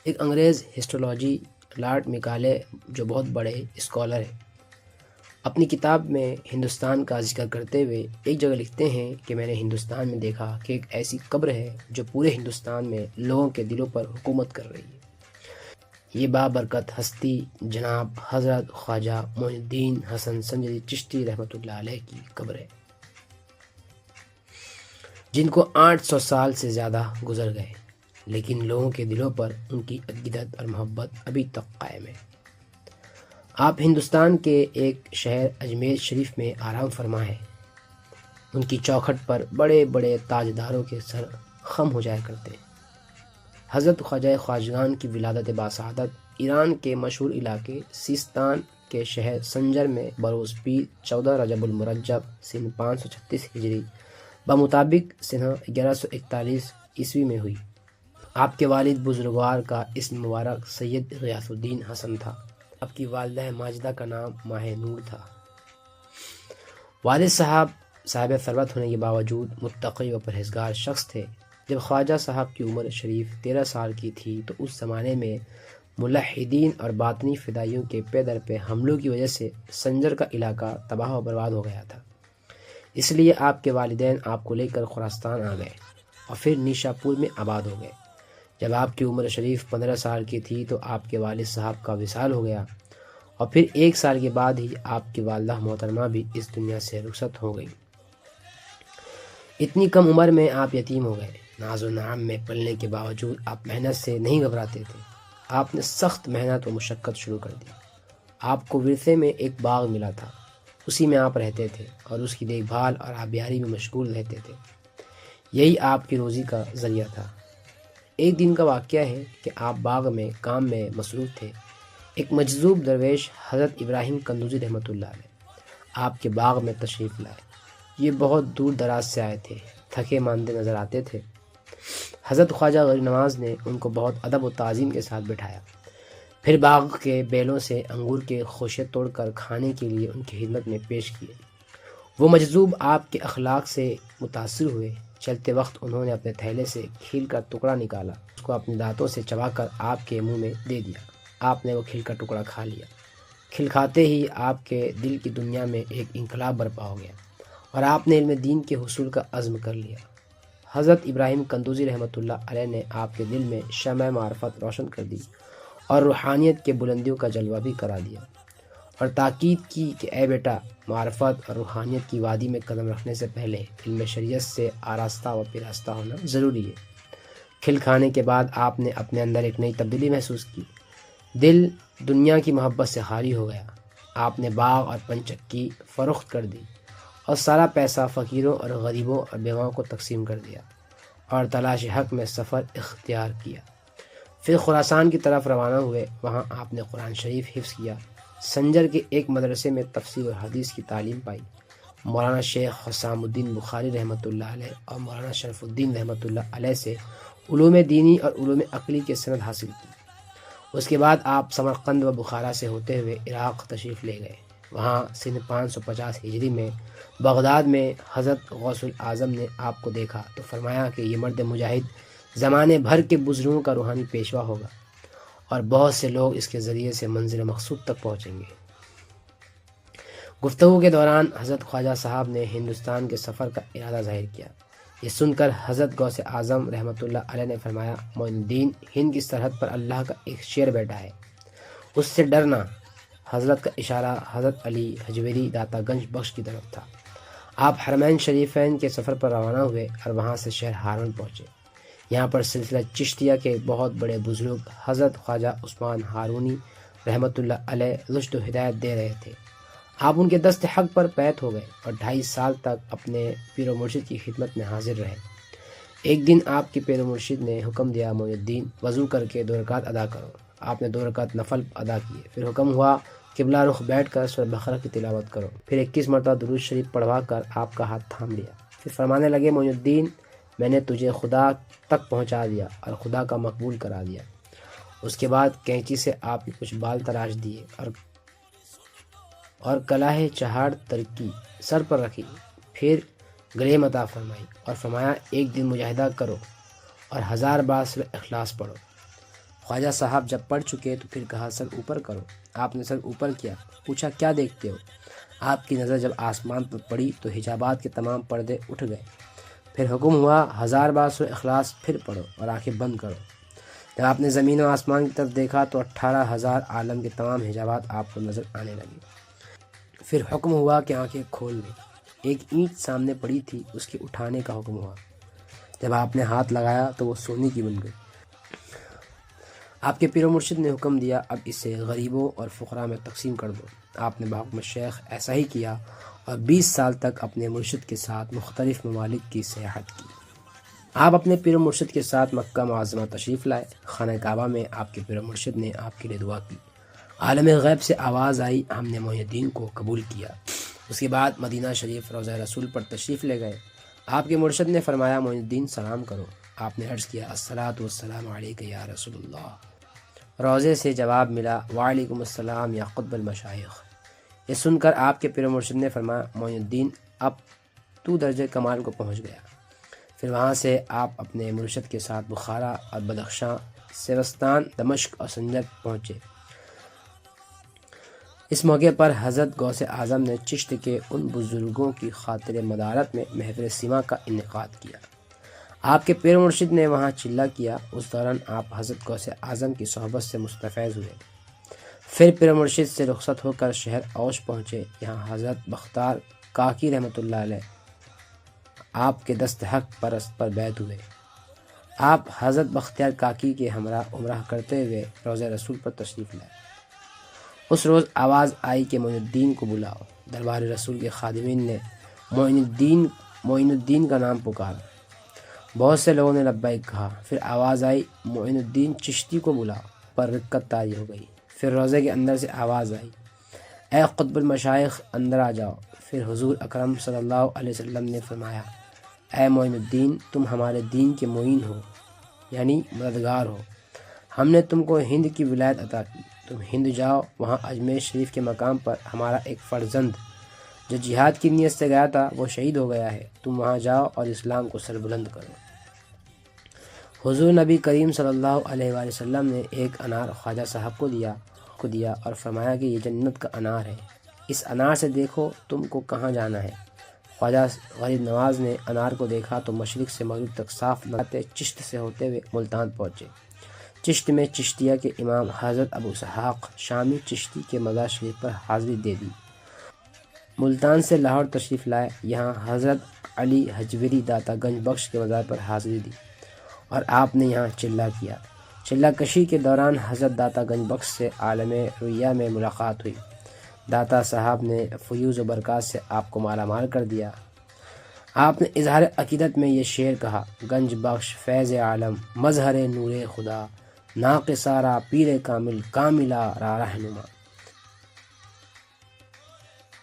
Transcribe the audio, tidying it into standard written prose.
ایک انگریز histology lord میکالے جو بہت بڑے اسکالر ہیں، اپنی کتاب میں ہندوستان کا ذکر کرتے ہوئے ایک جگہ لکھتے ہیں کہ میں نے ہندوستان میں دیکھا کہ ایک ایسی قبر ہے جو پورے ہندوستان میں لوگوں کے دلوں پر حکومت کر رہی ہے۔ یہ بابرکت ہستی جناب حضرت خواجہ معین الدین حسن سنجری چشتی رحمۃ اللہ علیہ کی قبر ہے، جن کو 800 سال سے زیادہ گزر گئے، لیکن لوگوں کے دلوں پر ان کی عقیدت اور محبت ابھی تک قائم ہے۔ آپ ہندوستان کے ایک شہر اجمیر شریف میں آرام فرما ہے۔ ان کی چوکھٹ پر بڑے بڑے تاجداروں کے سر خم ہو جایا کرتے ہیں۔ حضرت خواجہ خواجگان کی ولادت باسعادت ایران کے مشہور علاقے سیستان کے شہر سنجر میں بروز پیر 14 رجب المرجب سن 536 ہجری بمطابق سنہ 1141 عیسوی میں ہوئی۔ آپ کے والد بزرگوار کا اسم مبارک سید غیاث الدین حسن تھا۔ آپ کی والدہ ماجدہ کا نام ماہ نور تھا۔ والد صاحب ثروت ہونے کے باوجود متقی و پرہیزگار شخص تھے۔ جب خواجہ صاحب کی عمر شریف 13 سال کی تھی تو اس زمانے میں ملحدین اور باطنی فدائیوں کے پے در پہ حملوں کی وجہ سے سنجر کا علاقہ تباہ و برباد ہو گیا تھا۔ اس لیے آپ کے والدین آپ کو لے کر خراسان آ گئے اور پھر نیشا پور میں آباد ہو گئے۔ جب آپ کی عمر شریف 15 سال کی تھی تو آپ کے والد صاحب کا وصال ہو گیا اور پھر 1 سال کے بعد ہی آپ کی والدہ محترمہ بھی اس دنیا سے رخصت ہو گئی۔ اتنی کم عمر میں آپ یتیم ہو گئے۔ ناز و نعم میں پلنے کے باوجود آپ محنت سے نہیں گھبراتے تھے۔ آپ نے سخت محنت و مشقت شروع کر دی۔ آپ کو ورثے میں ایک باغ ملا تھا، اسی میں آپ رہتے تھے اور اس کی دیکھ بھال اور آبیاری میں مشغول رہتے تھے۔ یہی آپ کی روزی کا ذریعہ تھا۔ ایک دن کا واقعہ ہے کہ آپ باغ میں کام میں مصروف تھے۔ ایک مجذوب درویش حضرت ابراہیم قندوزی رحمۃ اللہ علیہ آپ کے باغ میں تشریف لائے۔ یہ بہت دور دراز سے آئے تھے، تھکے ماندے نظر آتے تھے۔ حضرت خواجہ غریب نواز نے ان کو بہت ادب و تعظیم کے ساتھ بٹھایا، پھر باغ کے بیلوں سے انگور کے خوشے توڑ کر کھانے کے لیے ان کی خدمت میں پیش کیے۔ وہ مجذوب آپ کے اخلاق سے متاثر ہوئے۔ چلتے وقت انہوں نے اپنے تھیلے سے کھیل کا ٹکڑا نکالا، اس کو اپنے دانتوں سے چبا کر آپ کے منہ میں دے دیا۔ آپ نے وہ کھیل کا ٹکڑا کھا لیا۔ کھل کھاتے ہی آپ کے دل کی دنیا میں ایک انقلاب برپا ہو گیا اور آپ نے علم دین کے حصول کا عزم کر لیا۔ حضرت ابراہیم قندوزی رحمۃ اللہ علیہ نے آپ کے دل میں شمع معرفت روشن کر دی اور روحانیت کے بلندیوں کا جلوہ بھی کرا دیا، اور تاکید کی کہ اے بیٹا، معرفت اور روحانیت کی وادی میں قدم رکھنے سے پہلے علم شریعت سے آراستہ و پیراستہ ہونا ضروری ہے۔ کھل کھانے کے بعد آپ نے اپنے اندر ایک نئی تبدیلی محسوس کی۔ دل دنیا کی محبت سے خالی ہو گیا۔ آپ نے باغ اور پنچکی فروخت کر دی اور سارا پیسہ فقیروں اور غریبوں اور بیواؤں کو تقسیم کر دیا اور تلاش حق میں سفر اختیار کیا۔ پھر خراسان کی طرف روانہ ہوئے۔ وہاں آپ نے قرآن شریف حفظ کیا۔ سنجر کے ایک مدرسے میں تفسیر اور حدیث کی تعلیم پائی۔ مولانا شیخ حسام الدین بخاری رحمۃ اللہ علیہ اور مولانا شرف الدین رحمۃ اللہ علیہ سے علوم دینی اور علوم عقلی کے سند حاصل کی۔ اس کے بعد آپ سمرقند و بخارا سے ہوتے ہوئے عراق تشریف لے گئے۔ وہاں سن 550 ہجری میں بغداد میں حضرت غوث الاعظم نے آپ کو دیکھا تو فرمایا کہ یہ مرد مجاہد زمانے بھر کے بزرگوں کا روحانی پیشوا ہوگا اور بہت سے لوگ اس کے ذریعے سے منزل مقصود تک پہنچیں گے۔ گفتگو کے دوران حضرت خواجہ صاحب نے ہندوستان کے سفر کا ارادہ ظاہر کیا۔ یہ سن کر حضرت غوث اعظم رحمۃ اللہ علیہ نے فرمایا، معین الدین، ہند کی سرحد پر اللہ کا ایک شیر بیٹھا ہے، اس سے ڈرنا۔ حضرت کا اشارہ حضرت علی حجویری داتا گنج بخش کی طرف تھا۔ آپ حرمین شریفین کے سفر پر روانہ ہوئے اور وہاں سے شہر ہارون پہنچے۔ یہاں پر سلسلہ چشتیہ کے بہت بڑے بزرگ حضرت خواجہ عثمان ہارونی رحمۃ اللہ علیہ رشد و ہدایت دے رہے تھے۔ آپ ان کے دست حق پر بیعت ہو گئے اور 2.5 سال تک اپنے پیر و مرشد کی خدمت میں حاضر رہے۔ ایک دن آپ کے پیر و مرشد نے حکم دیا، معین الدین، وضو کر کے 2 رکعت ادا کرو۔ آپ نے 2 رکعت نفل ادا کیے۔ پھر حکم ہوا، قبلہ رخ بیٹھ کر سورہ بقرہ کی تلاوت کرو۔ پھر 21 مرتبہ درود شریف پڑھوا کر آپ کا ہاتھ تھام لیا۔ پھر فرمانے لگے، معین الدین، میں نے تجھے خدا تک پہنچا دیا اور خدا کا مقبول کرا دیا۔ اس کے بعد کینچی سے آپ کے کچھ بال تراش دیے اور کلاه چہاڑ ترکی سر پر رکھی۔ پھر گریم عطا فرمائی اور فرمایا، ایک دن مجاہدہ کرو اور 1000 بار سورہ اخلاص پڑھو۔ خواجہ صاحب جب پڑھ چکے تو پھر کہا سر اوپر کرو۔ آپ نے سر اوپر کیا، پوچھا کیا دیکھتے ہو؟ آپ کی نظر جب آسمان پر پڑی تو حجابات کے تمام پردے اٹھ گئے۔ پھر حکم ہوا 1000 بار سورہ اخلاص پھر پڑھو اور آنکھیں بند کرو۔ جب آپ نے زمین و آسمان کی طرف دیکھا تو 18,000 عالم کے تمام حجابات آپ کو نظر آنے لگے۔ پھر حکم ہوا کہ آنکھیں کھول لیں۔ ایک اینٹ سامنے پڑی تھی، اس کے اٹھانے کا حکم ہوا۔ جب آپ نے ہاتھ لگایا تو وہ سونے کی بن گئی۔ آپ کے پیر و مرشد نے حکم دیا اب اسے غریبوں اور فقراء میں تقسیم کر دو۔ آپ نے بحکم شیخ ایسا ہی کیا اور 20 سال تک اپنے مرشد کے ساتھ مختلف ممالک کی سیاحت کی۔ آپ اپنے پیر و مرشد کے ساتھ مکہ معظمہ تشریف لائے۔ خانہ کعبہ میں آپ کے پیر و مرشد نے آپ کے لیے دعا کی۔ عالم غیب سے آواز آئی ہم نے معین الدین کو قبول کیا۔ اس کے بعد مدینہ شریف روضہ رسول پر تشریف لے گئے۔ آپ کے مرشد نے فرمایا معین الدین سلام کرو۔ آپ نے عرض کیا الصلاۃ والسلام علیک یا رسول اللہ۔ روضے سے جواب ملا وعلیکم السلام یا قطب المشائخ۔ یہ سن کر آپ کے پیر و مرشد نے فرمایا معین الدین اب تو درجہ کمال کو پہنچ گیا۔ پھر وہاں سے آپ اپنے مرشد کے ساتھ بخارا اور بدخشاں، سیستان، دمشق اور سنجد پہنچے۔ اس موقع پر حضرت غوث اعظم نے چشت کے ان بزرگوں کی خاطر مدارت میں محفل سیما کا انعقاد کیا۔ آپ کے پیر مرشد نے وہاں چلہ کیا۔ اس دوران آپ حضرت غوث اعظم کی صحبت سے مستفیض ہوئے۔ پھر پیر مرشد سے رخصت ہو کر شہر اوش پہنچے۔ یہاں حضرت بختار کاکی رحمۃ اللہ علیہ آپ کے دست حق پرست پر بیعت ہوئے۔ آپ حضرت بختیار کاکی کے ہمراہ عمرہ کرتے ہوئے روضہ رسول پر تشریف لائے۔ اس روز آواز آئی کہ معین الدین کو بلاؤ۔ دربار رسول کے خادمین نے معین الدین کا نام پکارا۔ بہت سے لوگوں نے لبیک کہا۔ پھر آواز آئی معین الدین چشتی کو بلاؤ، پر رکت طاری ہو گئی۔ پھر روضے کے اندر سے آواز آئی اے قطب المشائخ اندر آ جاؤ۔ پھر حضور اکرم صلی اللہ علیہ وسلم نے فرمایا اے معین الدین تم ہمارے دین کے معین ہو، یعنی مددگار ہو۔ ہم نے تم کو ہند کی ولایت عطا کی، تم ہند جاؤ۔ وہاں اجمیر شریف کے مقام پر ہمارا ایک فرزند جو جہاد کی نیت سے گیا تھا وہ شہید ہو گیا ہے، تم وہاں جاؤ اور اسلام کو سربلند کرو۔ حضور نبی کریم صلی اللہ علیہ وآلہ وسلم نے ایک انار خواجہ صاحب کو دیا اور فرمایا کہ یہ جنت کا انار ہے، اس انار سے دیکھو تم کو کہاں جانا ہے۔ خواجہ غریب نواز نے انار کو دیکھا تو مشرق سے مغرب تک صاف نظر چشت سے ہوتے ہوئے ملتان پہنچے۔ چشت میں چشتیہ کے امام حضرت ابو اسحاق شامی چشتی کے مزار شریف پر حاضری دے دی۔ ملتان سے لاہور تشریف لائے۔ یہاں حضرت علی حجویری داتا گنج بخش کے مزار پر حاضری دی اور آپ نے یہاں چلہ کیا۔ چلہ کشی کے دوران حضرت داتا گنج بخش سے عالم رؤیا میں ملاقات ہوئی۔ داتا صاحب نے فیوز و برکات سے آپ کو مالا مال کر دیا۔ آپ نے اظہار عقیدت میں یہ شعر کہا گنج بخش فیض عالم مظہر نور خدا، ناقصارا پیر کامل کاملہ را رہنما۔